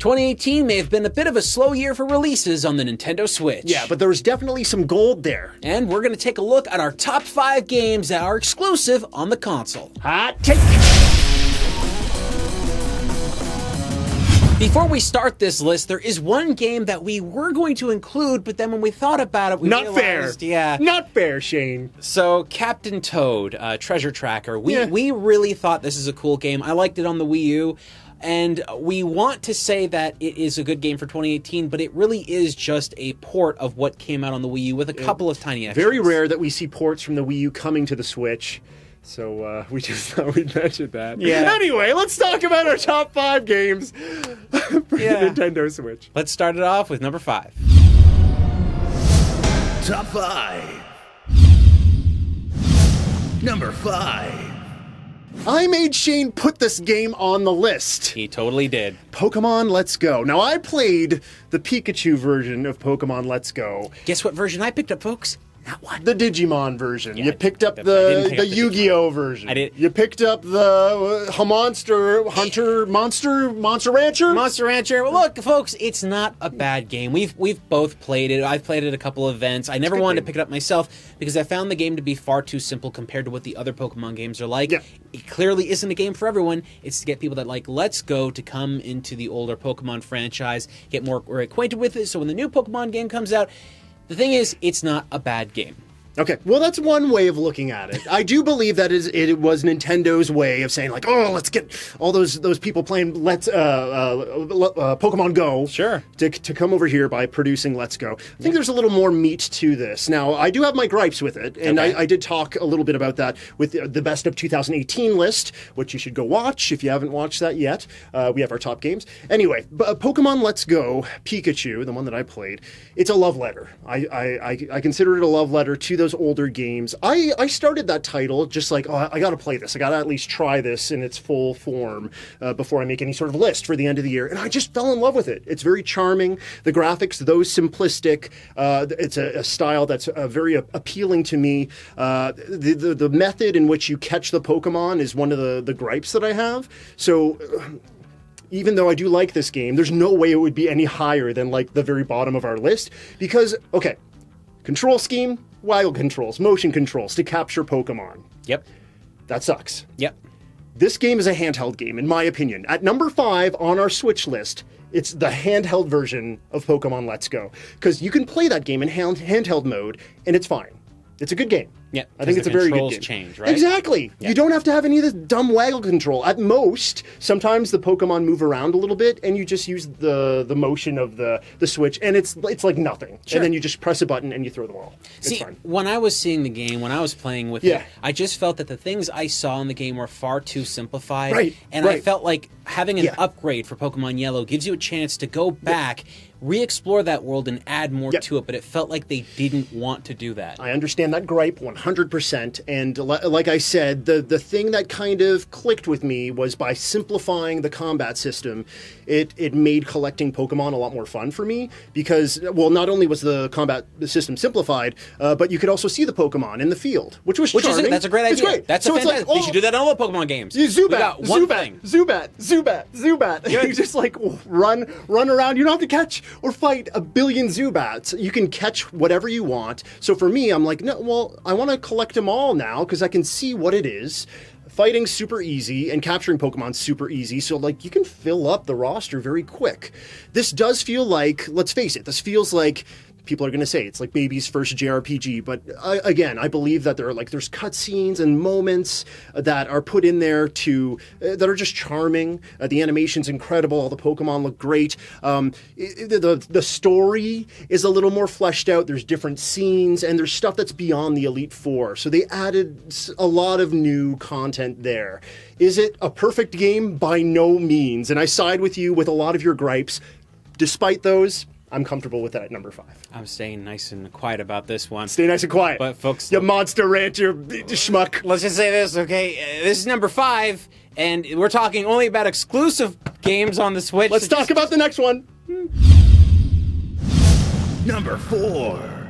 2018 may have been a bit of a slow year for releases on the Nintendo Switch. Yeah, but there was definitely some gold there. And we're going to take a look at our top 5 games that are exclusive on the console. Hot take! Before we start this list, there is one game that we were going to include, but then when we thought about it, we realized... Yeah. Not fair, Shane. So, Captain Toad, Treasure Tracker. We really thought this is a cool game. I liked it on the Wii U. And we want to say that it is a good game for 2018, but it really is just a port of what came out on the Wii U with a couple of tiny extras. Very rare that we see ports from the Wii U coming to the Switch. So we just thought we'd mention that. Yeah. Anyway, let's talk about our top 5 games for the Nintendo Switch. Let's start it off with number 5. Top 5. Number 5. I made Shane put this game on the list. He totally did. Pokemon Let's Go. Now, I played the Pikachu version of Pokemon Let's Go. Guess what version I picked up, folks? Not one. The Digimon version. Yeah, you picked up I the didn't pick up the Yu-Gi-Oh version. I did. You picked up the Monster Rancher? Monster Rancher. Well, look, folks, it's not a bad game. We've both played it. I've played it a couple of events. I never wanted to pick it up myself because I found the game to be far too simple compared to what the other Pokemon games are like. Yeah. It clearly isn't a game for everyone. It's to get people that like Let's Go to come into the older Pokemon franchise, get more acquainted with it, so when the new Pokemon game comes out, the thing is, it's not a bad game. Okay, well, that's one way of looking at it. I do believe that it was Nintendo's way of saying, like, oh, let's get all those people playing Pokemon Go Sure. to come over here by producing Let's Go. I think there's a little more meat to this. Now, I do have my gripes with it, and Okay. I did talk a little bit about that with the Best of 2018 list, which you should go watch if you haven't watched that yet. We have our top games. Anyway, Pokemon Let's Go, Pikachu, the one that I played, it's a love letter. I consider it a love letter to those older games. I started that title just like, oh, I gotta play this. I gotta at least try this in its full form before I make any sort of list for the end of the year. And I just fell in love with it. It's very charming. The graphics, though simplistic, it's a style that's very appealing to me. The method in which you catch the Pokemon is one of the gripes that I have. So even though I do like this game, there's no way it would be any higher than like the very bottom of our list because, okay, control scheme, wild controls, motion controls to capture Pokemon. Yep. That sucks. Yep. This game is a handheld game, in my opinion. At number 5 on our Switch list, it's the handheld version of Pokemon Let's Go. Because you can play that game in handheld mode, and it's fine. It's a good game. Yeah, I think it's a very good game. Change, right? Exactly. Yeah. You don't have to have any of this dumb waggle control. At most, sometimes the Pokemon move around a little bit, and you just use the motion of the Switch, and it's like nothing. Sure. And then you just press a button and you throw the ball. It's fine. When I was seeing the game, when I was playing with it, I just felt that the things I saw in the game were far too simplified. Right, And I felt like having an upgrade for Pokemon Yellow gives you a chance to go back, re-explore that world, and add more to it, but it felt like they didn't want to do that. I understand that gripe 100%, and like I said, the thing that kind of clicked with me was by simplifying the combat system, it made collecting Pokemon a lot more fun for me, because, well, not only was the combat system simplified, but you could also see the Pokemon in the field, which was charming. That's a great idea. It's great. That's so fantastic. They should do that in all the Pokemon games. Zubat, Zubat. You just like run around. You don't have to catch or fight a billion Zubats. You can catch whatever you want. So for me, I'm like, no, well, I want to collect them all now because I can see what it is. Fighting's super easy and capturing Pokemon's super easy, so like you can fill up the roster very quick. This does feel like, let's face it, this feels like people are going to say it's like baby's first JRPG, but again, I believe that there's cutscenes and moments that are put in there that are just charming. The animation's incredible. All the Pokemon look great. The story is a little more fleshed out. There's different scenes, and there's stuff that's beyond the Elite Four. So they added a lot of new content there. Is it a perfect game? By no means. And I side with you with a lot of your gripes. Despite those, I'm comfortable with that at number 5. I'm staying nice and quiet about this one. Stay nice and quiet. But folks, you Monster Rancher schmuck. Let's just say this, okay? This is number 5, and we're talking only about exclusive games on the Switch. Let's talk about the next one. Number 4.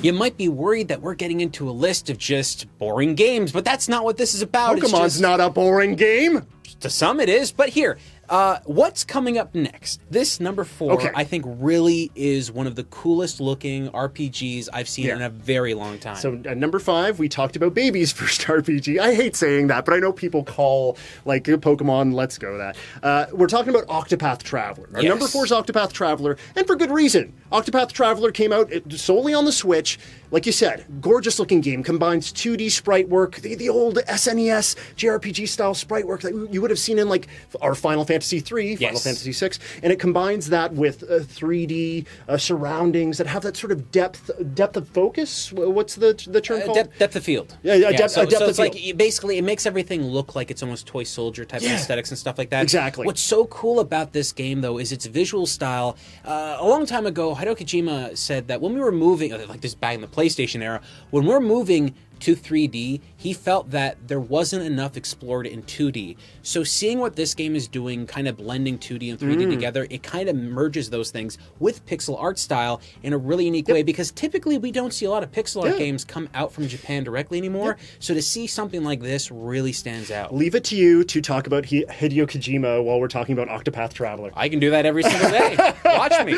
You might be worried that we're getting into a list of just boring games, but that's not what this is about. Pokemon's not a boring game. To some it is, but here, What's coming up next? This number 4, Okay. I think, really is one of the coolest looking RPGs I've seen in a very long time. So at number 5, we talked about Baby's first RPG. I hate saying that, but I know people call like Pokemon Let's Go that. We're talking about Octopath Traveler. Our number 4 is Octopath Traveler, and for good reason. Octopath Traveler came out solely on the Switch. Like you said, gorgeous looking game, combines 2D sprite work, the old SNES JRPG style sprite work that you would have seen in like our Final Fantasy III, Final Fantasy VI, and it combines that with 3D surroundings that have that sort of depth of focus. What's the term called? Depth of field. Depth of it's field. like basically it makes everything look like it's almost Toy Soldier type of aesthetics and stuff like that. Exactly. What's so cool about this game though is its visual style. A long time ago, Hideo Kojima said that when we were moving, like this back in the PlayStation era, when we're moving to 3D, he felt that there wasn't enough explored in 2D. So seeing what this game is doing, kind of blending 2D and 3D together, it kind of merges those things with pixel art style in a really unique way, because typically we don't see a lot of pixel art games come out from Japan directly anymore. So to see something like this really stands out. Leave it to you to talk about Hideo Kojima while we're talking about Octopath Traveler. I can do that every single day. Watch me.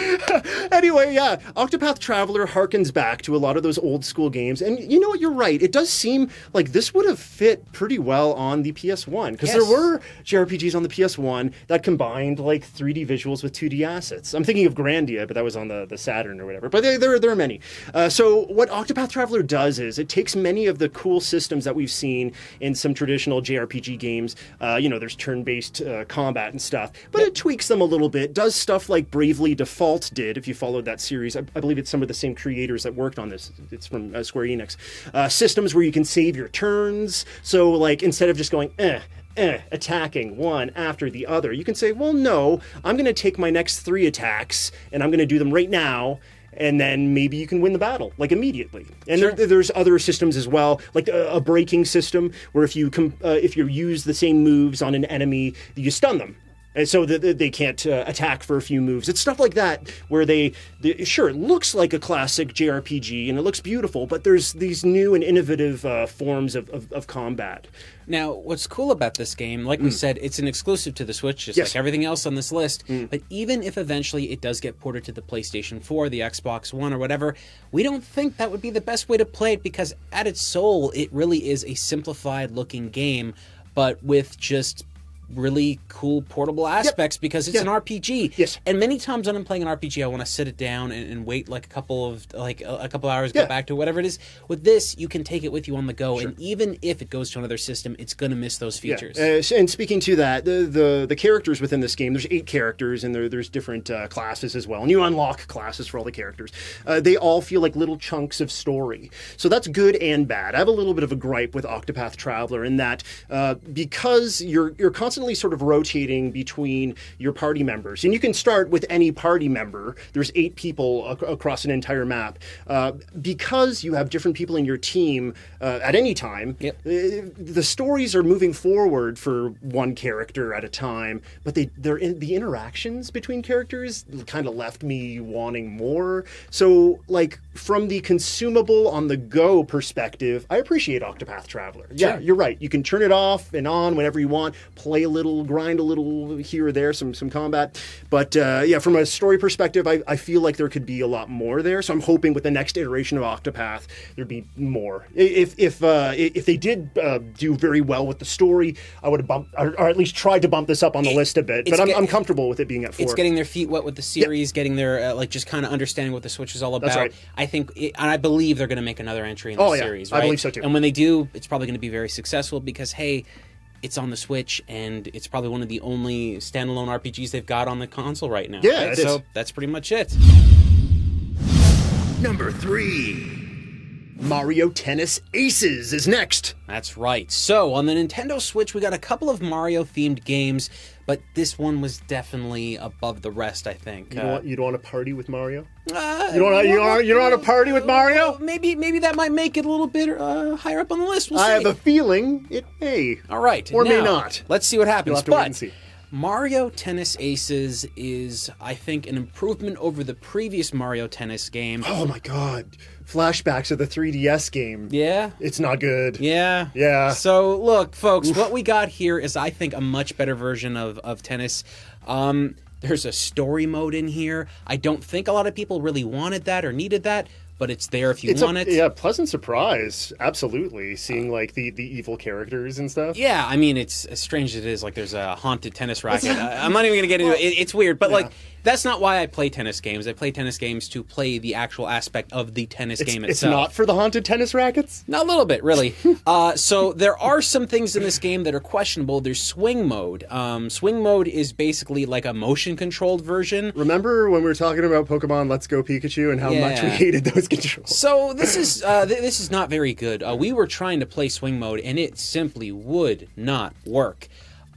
Anyway, Octopath Traveler harkens back to a lot of those old school games, and you know what, you're right. It does seem like this would have fit pretty well on the PS1, because there were JRPGs on the PS1 that combined like 3D visuals with 2D assets. I'm thinking of Grandia, but that was on the Saturn or whatever. But there are many. So what Octopath Traveler does is it takes many of the cool systems that we've seen in some traditional JRPG games. There's turn-based combat and stuff, but it tweaks them a little bit, does stuff like Bravely Default did, if you followed that series. I believe it's some of the same creators that worked on this. It's from Square Enix. Systems where you can save your turns. So like instead of just going attacking one after the other, you can say, well, no, I'm going to take my next 3 attacks and I'm going to do them right now, and then maybe you can win the battle like immediately. And there's other systems as well, like a braking system where if you use the same moves on an enemy, you stun them. And so they can't attack for a few moves. It's stuff like that where sure, it looks like a classic JRPG and it looks beautiful, but there's these new and innovative forms of combat. Now, what's cool about this game, like we said, it's an exclusive to the Switch, just like everything else on this list. But even if eventually it does get ported to the PlayStation 4, the Xbox One, or whatever, we don't think that would be the best way to play it, because at its soul, it really is a simplified-looking game, but with just really cool portable aspects because it's an RPG. Yes. And many times when I'm playing an RPG, I want to sit it down and wait like a couple hours, go back to whatever it is. With this, you can take it with you on the go, and even if it goes to another system, it's going to miss those features. And speaking to that, the characters within this game, there's 8 characters, and there's different classes as well. And you unlock classes for all the characters. They all feel like little chunks of story. So that's good and bad. I have a little bit of a gripe with Octopath Traveler in that because you're constantly sort of rotating between your party members, and you can start with any party member. There's 8 people across an entire map. Because you have different people in your team at any time, the stories are moving forward for one character at a time, but the interactions between characters kind of left me wanting more. So, like, from the consumable on the go perspective, I appreciate Octopath Traveler. Yeah, you're right. You can turn it off and on whenever you want, play a little, grind a little here or there, some combat. But from a story perspective, I feel like there could be a lot more there. So I'm hoping with the next iteration of Octopath, there'd be more. If they did do very well with the story, I would have bumped, or at least tried to bump this up on the list a bit. But I'm comfortable with it being at 4. It's getting their feet wet with the series, getting their just kind of understanding what the Switch is all about. That's right. I think, and I believe they're going to make another entry in the series. Right? I believe so too. And when they do, it's probably going to be very successful because, hey, it's on the Switch, and it's probably one of the only standalone RPGs they've got on the console right now. Yeah, right? So that's pretty much it. Number 3. Mario Tennis Aces is next. That's right. So, on the Nintendo Switch, we got a couple of Mario-themed games, but this one was definitely above the rest, I think. You don't want to party with Mario? You don't want to party with Mario? Maybe that might make it a little bit higher up on the list. We'll see. I have a feeling it may. All right. Or may now, not. Let's see what happens. You'll have to wait and see. Mario Tennis Aces is, I think, an improvement over the previous Mario Tennis game. Oh my god. Flashbacks of the 3DS game. Yeah? It's not good. Yeah. Yeah. So, look, folks, what we got here is, I think, a much better version of tennis. There's a story mode in here. I don't think a lot of people really wanted that or needed that, but it's there if you want it. Yeah, pleasant surprise. Absolutely. Seeing like the evil characters and stuff. Yeah, I mean, it's as strange as it is. Like, there's a haunted tennis racket. I'm not even going to get into it. It's weird, but like, that's not why I play tennis games. I play tennis games to play the actual aspect of the tennis game itself. It's not for the haunted tennis rackets? Not a little bit, really. So there are some things in this game that are questionable. There's swing mode. Swing mode is basically like a motion-controlled version. Remember when we were talking about Pokemon Let's Go Pikachu and how much we hated those controls? So this is not very good. We were trying to play swing mode, and it simply would not work.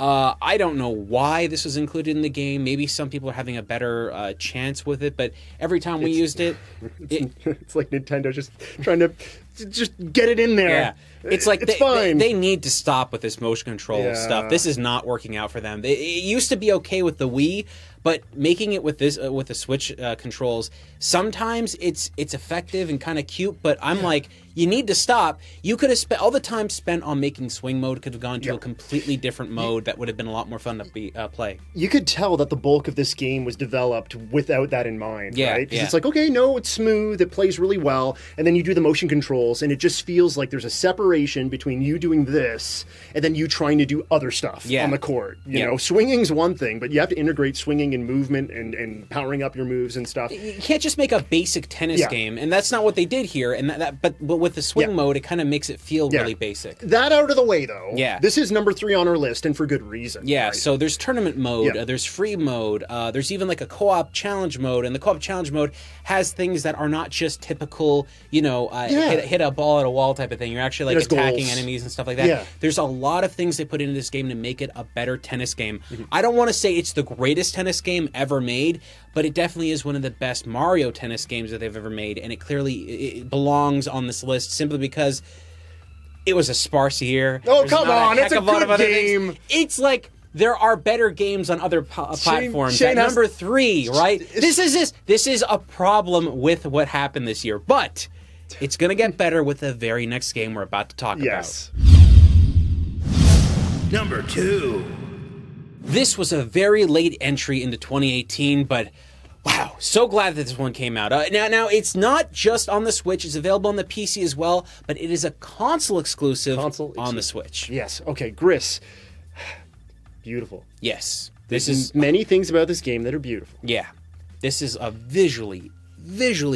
I don't know why this was included in the game. Maybe some people are having a better chance with it, but every time we used it... It's like Nintendo just trying to just get it in there. Yeah. It's like it's fine. They need to stop with this motion control stuff. This is not working out for them. It used to be okay with the Wii, but making it with this with the Switch controls, sometimes it's effective and kind of cute, but I'm like, you need to stop. You could have spent all the time spent on making swing mode could have gone to a completely different mode that would have been a lot more fun to play. You could tell that the bulk of this game was developed without that in mind, right? Because it's like, okay, no, it's smooth, it plays really well, and then you do the motion controls, and it just feels like there's a separation between you doing this and then you trying to do other stuff on the court. You know, swinging's one thing, but you have to integrate swinging and movement and powering up your moves and stuff. You can't just make a basic tennis game, and that's not what they did here. And but with the swing mode, it kind of makes it feel really basic. That out of the way, though. Yeah, this is number 3 on our list, and for good reason. Yeah. Right? So there's tournament mode. There's free mode. There's even like a co-op challenge mode, and the co-op challenge mode has things that are not just typical, hit a ball at a wall type of thing. You're actually like attacking enemies and stuff like that. Yeah. There's a lot of things they put into this game to make it a better tennis game. I don't want to say it's the greatest tennis game ever made, but it definitely is one of the best Mario tennis games that they've ever made, and it clearly belongs on this list simply because it was a sparse year. Oh, come on, it's a good game. It's like there are better games on other platforms. Shane At number 3, right? This is a problem with what happened this year, but it's going to get better with the very next game we're about to talk about. Number 2. This was a very late entry into 2018, but wow, so glad that this one came out. Now it's not just on the Switch; it's available on the PC as well, but it is a console exclusive on the Switch. Yes. Okay, Gris. Beautiful. Yes. This is many things about this game that are beautiful. Yeah. This is a visually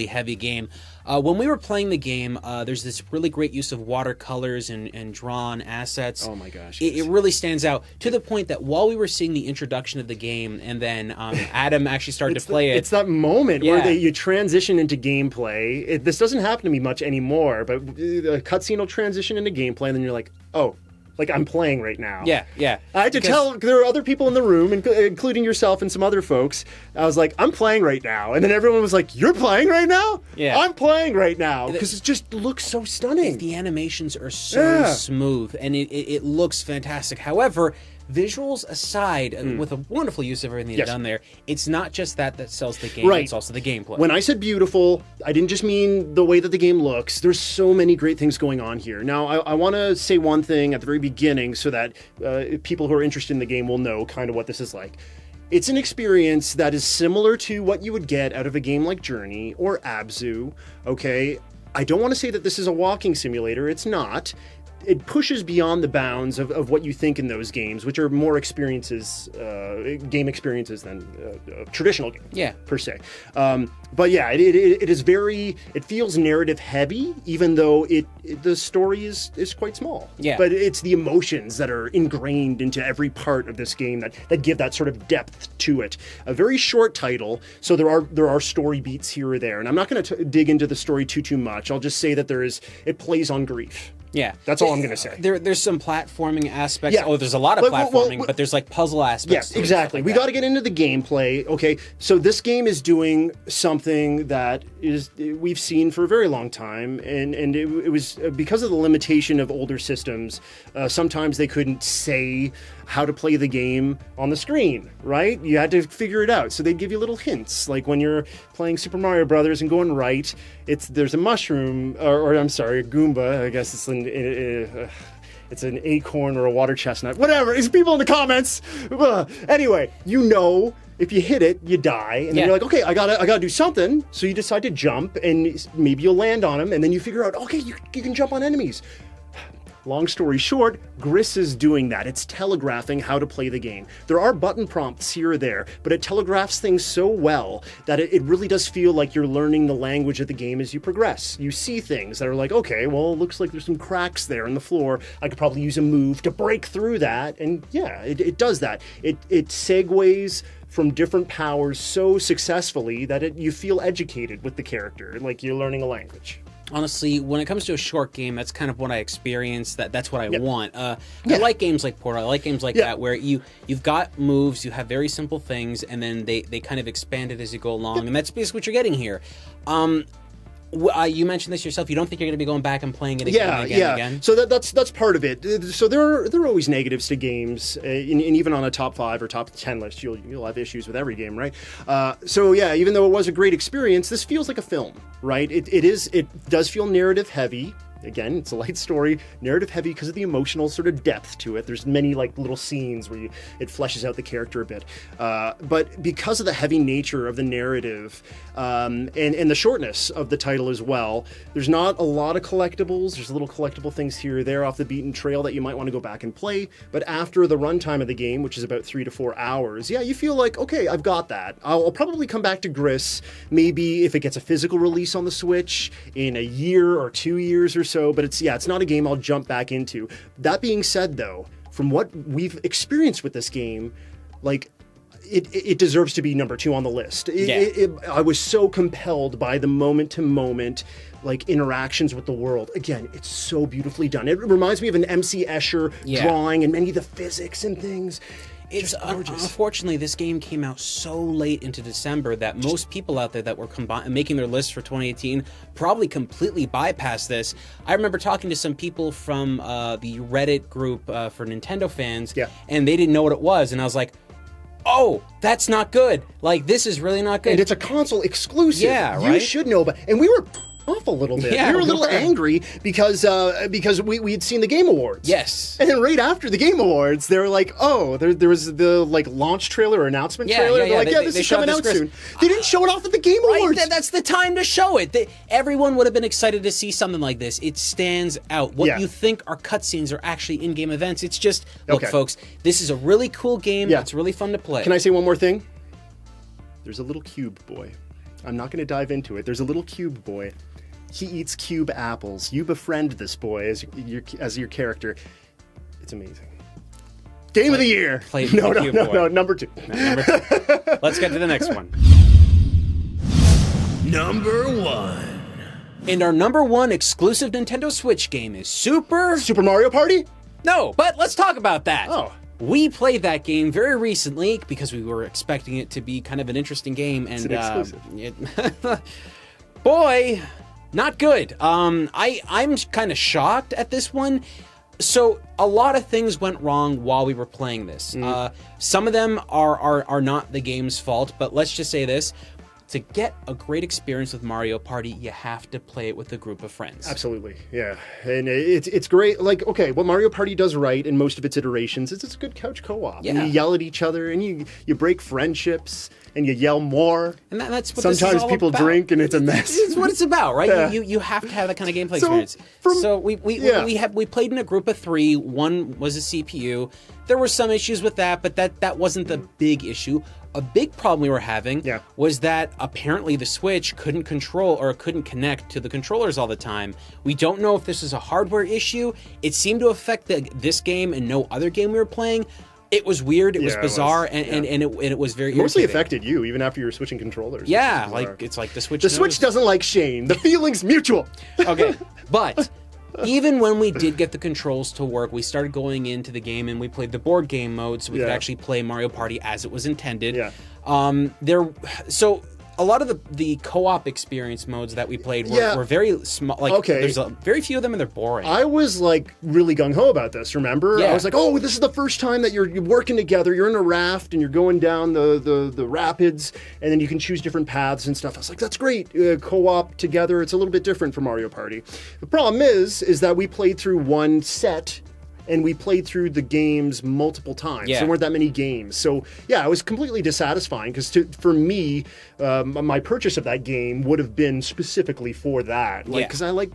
heavy game. When we were playing the game, there's this really great use of watercolors and drawn assets. Oh my gosh. It really stands out to the point that while we were seeing the introduction of the game and then Adam actually started to play it. It's that moment where you transition into gameplay. This doesn't happen to me much anymore, but a cutscene will transition into gameplay and then you're like, oh, like I'm playing right now. Yeah. I had to tell, there were other people in the room, including yourself and some other folks. I was like, I'm playing right now. And then everyone was like, you're playing right now? Yeah. I'm playing right now. Because it just looks so stunning. The animations are so smooth and it looks fantastic. However, visuals aside, with a wonderful use of everything they've done there, it's not just that sells the game, it's also the gameplay. When I said beautiful, I didn't just mean the way that the game looks. There's so many great things going on here. Now, I want to say one thing at the very beginning so that people who are interested in the game will know kind of what this is like. It's an experience that is similar to what you would get out of a game like Journey or Abzu, okay? I don't want to say that this is a walking simulator. It's not. It pushes beyond the bounds of what you think in those games, which are more experiences, game experiences than traditional games, per se. But yeah, it is very, it feels narrative heavy, even though the story is quite small. Yeah. But it's the emotions that are ingrained into every part of this game that give that sort of depth to it. A very short title, so there are story beats here or there, and I'm not going to dig into the story too much. I'll just say that it plays on grief. Yeah. That's all I'm going to say. There's some platforming aspects. Yeah. Oh, there's a lot of platforming, but there's like puzzle aspects. Yeah, exactly. We got to get into the gameplay. Okay, so this game is doing something that we've seen for a very long time, and it was because of the limitation of older systems. Sometimes they couldn't say how to play the game on the screen, right? You had to figure it out. So they'd give you little hints, like when you're playing Super Mario Brothers and going right, there's a mushroom, or I'm sorry, a Goomba. I guess it's it's an acorn or a water chestnut, whatever. It's people in the comments. Anyway, you know, if you hit it, you die, and then you're like, okay, I gotta do something. So you decide to jump, and maybe you'll land on them, and then you figure out, okay, you can jump on enemies. Long story short, Gris is doing that. It's telegraphing how to play the game. There are button prompts here or there, but it telegraphs things so well that it really does feel like you're learning the language of the game as you progress. You see things that are like, okay, well, it looks like there's some cracks there in the floor. I could probably use a move to break through that. And yeah, it does that. It segues from different powers so successfully that you feel educated with the character, like you're learning a language. Honestly, when it comes to a short game, that's kind of what I experience. That's what I want. I like games like Portal. I like games like that where you've got moves, you have very simple things, and then they kind of expand it as you go along. And that's basically what you're getting here. You mentioned this yourself. You don't think you're going to be going back and playing it again and again? So that's part of it. So there are always negatives to games, and even on a top 5 or top 10 list, you'll have issues with every game, right? So yeah, even though it was a great experience, this feels like a film, right? It does feel narrative heavy. Again, it's a light story, narrative heavy because of the emotional sort of depth to it. There's many like little scenes where it fleshes out the character a bit. But because of the heavy nature of the narrative and the shortness of the title as well, there's not a lot of collectibles. There's little collectible things here or there off the beaten trail that you might want to go back and play. But after the runtime of the game, which is about 3 to 4 hours, yeah, you feel like, okay, I've got that. I'll probably come back to Gris, maybe if it gets a physical release on the Switch in a year or 2 years or so. But it's not a game I'll jump back into. That being said, though, from what we've experienced with this game, like it deserves to be number 2 on the list. I was so compelled by the moment-to-moment like interactions with the world. Again, it's so beautifully done. It reminds me of an M.C. Escher drawing and many of the physics and things. It's unfortunately, this game came out so late into December that most people out there that were making their lists for 2018 probably completely bypassed this. I remember talking to some people from the Reddit group for Nintendo fans, and they didn't know what it was, and I was like, oh, that's not good. Like, this is really not good. And it's a console exclusive. Yeah, right? You should know, and we were off a little bit. Yeah, we were a little angry because we had seen the Game Awards. Yes. And then right after the Game Awards, they were like, oh, there was the like launch trailer or announcement trailer. They're like, this is coming out soon. They didn't show it off at the Game Awards. That's the time to show it. Everyone would have been excited to see something like this. It stands out. What you think are cutscenes are actually in-game events. It's just, look, folks, this is a really cool game. It's really fun to play. Can I say one more thing? There's a little cube boy. I'm not going to dive into it. There's a little cube boy. He eats cube apples. You befriend this boy as your character. It's amazing. Game of the year. No, number 2. Number 2. Let's get to the next one. Number 1. And our number 1 exclusive Nintendo Switch game is Super Mario Party? No, but let's talk about that. Oh. We played that game very recently because we were expecting it to be kind of an interesting game, and it's an exclusive. Boy, not good. I'm kind of shocked at this one. So a lot of things went wrong while we were playing this. Some of them are not the game's fault, but let's just say this. To get a great experience with Mario Party, you have to play it with a group of friends. Absolutely, yeah. And it's great. Like, okay, what Mario Party does right in most of its iterations is it's a good couch co-op. Yeah. And you yell at each other, and you break friendships, and you yell more. And that's what sometimes this is all people about. Drink, and it's a mess. It's what it's about, right? Yeah. You have to have that kind of gameplay experience. So we played in a group of 3. One was a CPU. There were some issues with that, but that wasn't the big issue. A big problem we were having was that apparently the Switch couldn't control or couldn't connect to the controllers all the time. We don't know if this is a hardware issue. It seemed to affect this game and no other game we were playing. It was weird. It was bizarre, and it was very mostly irritating. Affected you even after you were switching controllers. Yeah, like it's like the Switch. The Switch doesn't like Shane. The feeling's mutual. Okay, but even when we did get the controls to work, we started going into the game and we played the board game mode, so we could actually play Mario Party as it was intended. Yeah. So a lot of the co-op experience modes that we played were very small. Like, there's very few of them, and they're boring. I was like really gung-ho about this, remember? Yeah. I was like, oh, this is the first time that you're working together. You're in a raft, and you're going down the rapids, and then you can choose different paths and stuff. I was like, that's great. Co-op together, it's a little bit different from Mario Party. The problem is that we played through one set and we played through the games multiple times. Yeah. There weren't that many games. So, yeah, it was completely dissatisfying because for me, my purchase of that game would have been specifically for that. Like, because I like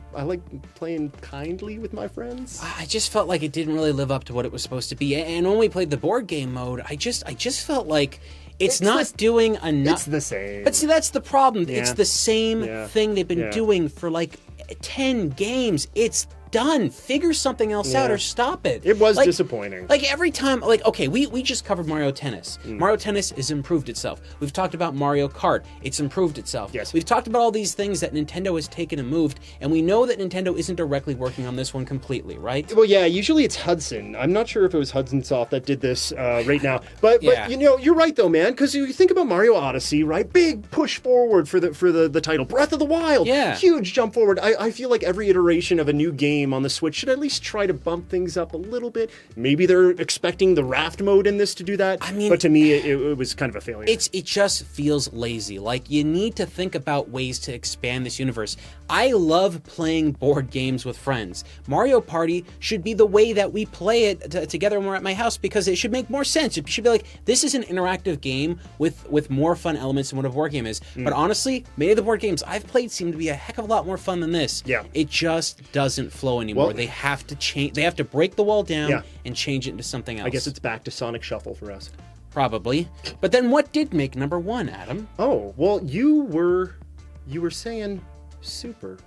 playing kindly with my friends. I just felt like it didn't really live up to what it was supposed to be. And when we played the board game mode, I just felt like it's not doing enough. It's the same. But see, that's the problem. Yeah. It's the same thing they've been doing for like 10 games. It's done. Figure something else out or stop it. It was disappointing. Like every time, like, okay, we just covered Mario Tennis. Mario Tennis has improved itself. We've talked about Mario Kart. It's improved itself. Yes. We've talked about all these things that Nintendo has taken and moved, and we know that Nintendo isn't directly working on this one completely, right? Well, yeah, usually it's Hudson. I'm not sure if it was Hudson Soft that did this right now. But you know, you're right though, man, because you think about Mario Odyssey, right? Big push forward for the title. Breath of the Wild. Yeah. Huge jump forward. I feel like every iteration of a new game on the Switch should at least try to bump things up a little bit. Maybe they're expecting the raft mode in this to do that. I mean, but to me, it was kind of a failure. It just feels lazy. Like, you need to think about ways to expand this universe. I love playing board games with friends. Mario Party should be the way that we play it together when we're at my house, because it should make more sense. It should be like, this is an interactive game with more fun elements than what a board game is. But honestly, many of the board games I've played seem to be a heck of a lot more fun than this. Yeah. It just doesn't flow anymore. Well, they have to change. They have to break the wall down and change it into something else. I guess it's back to Sonic Shuffle for us. Probably. But then what did make number one, Adam? Oh, well, you were saying Super.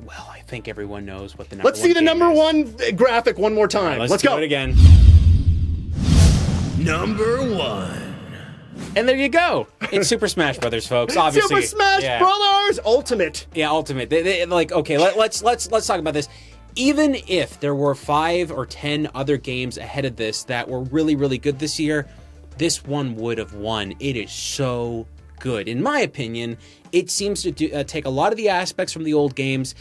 Well, I think everyone knows what the number Let's one see the game number is. one graphic one more time. Let's go do it again. Number 1. And there you go. It's Super Smash Brothers, folks. Obviously. Super Smash Brothers Ultimate. Yeah, Ultimate. They, like, okay, let's talk about this. Even if there were 5 or 10 other games ahead of this that were really, really good this year, this one would have won. It is so good. In my opinion, it seems to take a lot of the aspects from the old games,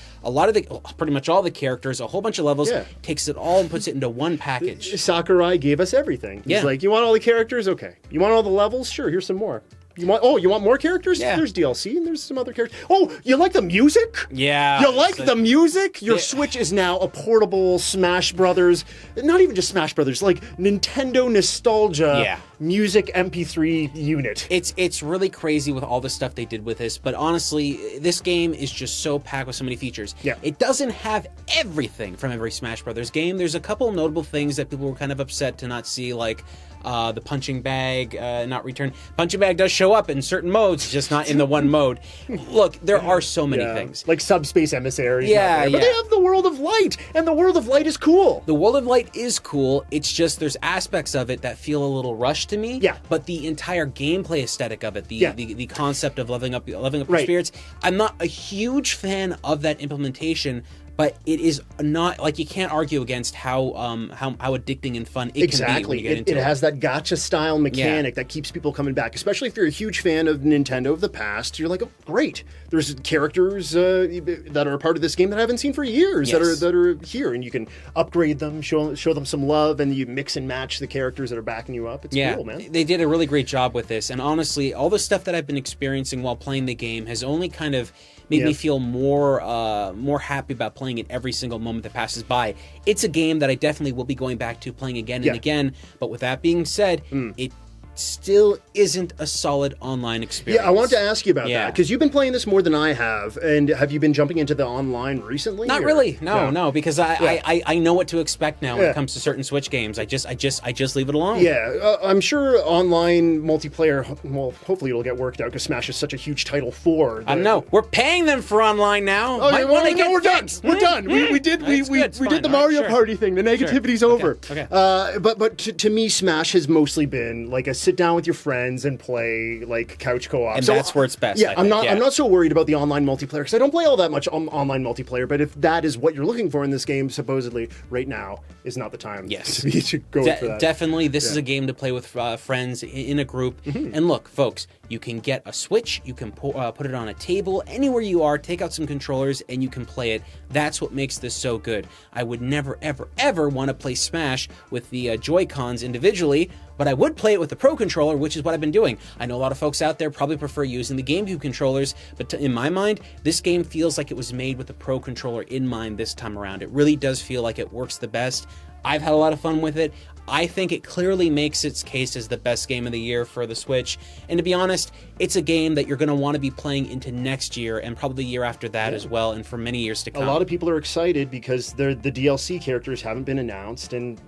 pretty much all the characters, a whole bunch of levels, takes it all and puts it into one package. Sakurai gave us everything. He's like, you want all the characters? Okay. You want all the levels? Sure, here's some more. You want more characters? Yeah. There's DLC and there's some other characters. Oh, you like the music? Yeah. You like the music? Your Switch is now a portable Smash Brothers, not even just Smash Brothers, like Nintendo nostalgia music MP3 unit. It's really crazy with all the stuff they did with this, but honestly, this game is just so packed with so many features. Yeah. It doesn't have everything from every Smash Brothers game. There's a couple notable things that people were kind of upset to not see, like the punching bag not returned. Punching bag does show up in certain modes, just not in the one mode. Look, there are so many things. Like Subspace Emissary. Yeah, But they have the World of Light, and the World of Light is cool. The World of Light is cool. It's just there's aspects of it that feel a little rushed to me. Yeah. But the entire gameplay aesthetic of it, the concept of leveling up your spirits, I'm not a huge fan of that implementation. But it is not, like, you can't argue against how addicting and fun it can be when you get into it. It has that gacha style mechanic that keeps people coming back, especially if you're a huge fan of Nintendo of the past. You're like, oh, great. There's characters that are a part of this game that I haven't seen for years that are here, and you can upgrade them, show them some love, and you mix and match the characters that are backing you up. It's cool, man. They did a really great job with this, and honestly, all the stuff that I've been experiencing while playing the game has only kind of made me feel more happy about playing it every single moment that passes by. It's a game that I definitely will be going back to playing again and again, but with that being said, it still isn't a solid online experience. Yeah, I wanted to ask you about that, because you've been playing this more than I have, and have you been jumping into the online recently? Not really, no, because I know what to expect now when it comes to certain Switch games. I just leave it alone. Yeah, I'm sure online multiplayer, well, hopefully it'll get worked out, because Smash is such a huge title for I don't know. We're paying them for online now. Oh, we're done. We're done. We did the Mario Party thing. The negativity's over. Okay. But to me, Smash has mostly been like a sit down with your friends and play like couch co-op. And that's where it's best. Yeah, I'm not so worried about the online multiplayer, because I don't play all that much online multiplayer. But if that is what you're looking for in this game, supposedly right now is not the time. To go for that. Definitely, this is a game to play with friends in a group. And look, folks, you can get a Switch, you can put it on a table, anywhere you are, take out some controllers, and you can play it. That's what makes this so good. I would never, ever, ever want to play Smash with the Joy-Cons individually, but I would play it with the Pro Controller, which is what I've been doing. I know a lot of folks out there probably prefer using the GameCube controllers, but in my mind, this game feels like it was made with the Pro Controller in mind this time around. It really does feel like it works the best. I've had a lot of fun with it. I think it clearly makes its case as the best game of the year for the Switch. And to be honest, it's a game that you're going to want to be playing into next year and probably the year after that as well, and for many years to come. A lot of people are excited because the DLC characters haven't been announced, and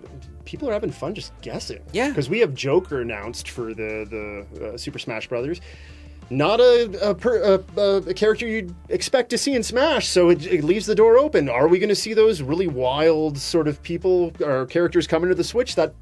people are having fun just guessing. Yeah. Because we have Joker announced for the Super Smash Brothers. Not a character you'd expect to see in Smash, so it leaves the door open. Are we going to see those really wild sort of people or characters coming to the Switch that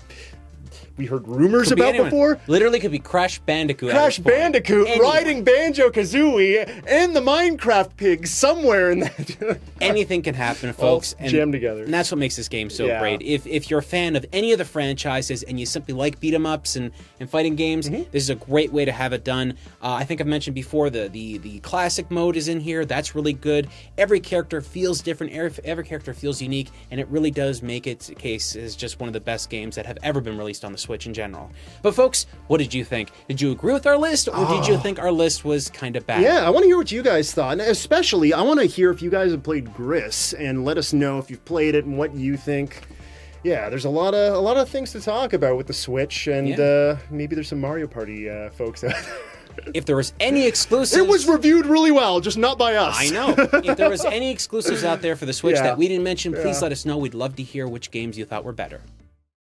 we heard rumors about before? Literally could be Crash Bandicoot. Crash Bandicoot riding Banjo-Kazooie and the Minecraft pig somewhere in that. Anything can happen, folks. All jammed together. And that's what makes this game so great. If you're a fan of any of the franchises and you simply like beat-em-ups and fighting games, this is a great way to have it done. I think I've mentioned before the classic mode is in here. That's really good. Every character feels different. Every character feels unique, and it really does make its case as just one of the best games that have ever been released on the Switch in general. But folks, what did you think? Did you agree with our list, or did you think our list was kind of bad? Yeah, I want to hear what you guys thought, and especially I want to hear if you guys have played Gris, and let us know if you've played it and what you think. Yeah, there's a lot of things to talk about with the Switch, and maybe there's some Mario Party folks out there. If there was any exclusives... It was reviewed really well, just not by us. I know. If there was any exclusives out there for the Switch that we didn't mention, please let us know. We'd love to hear which games you thought were better.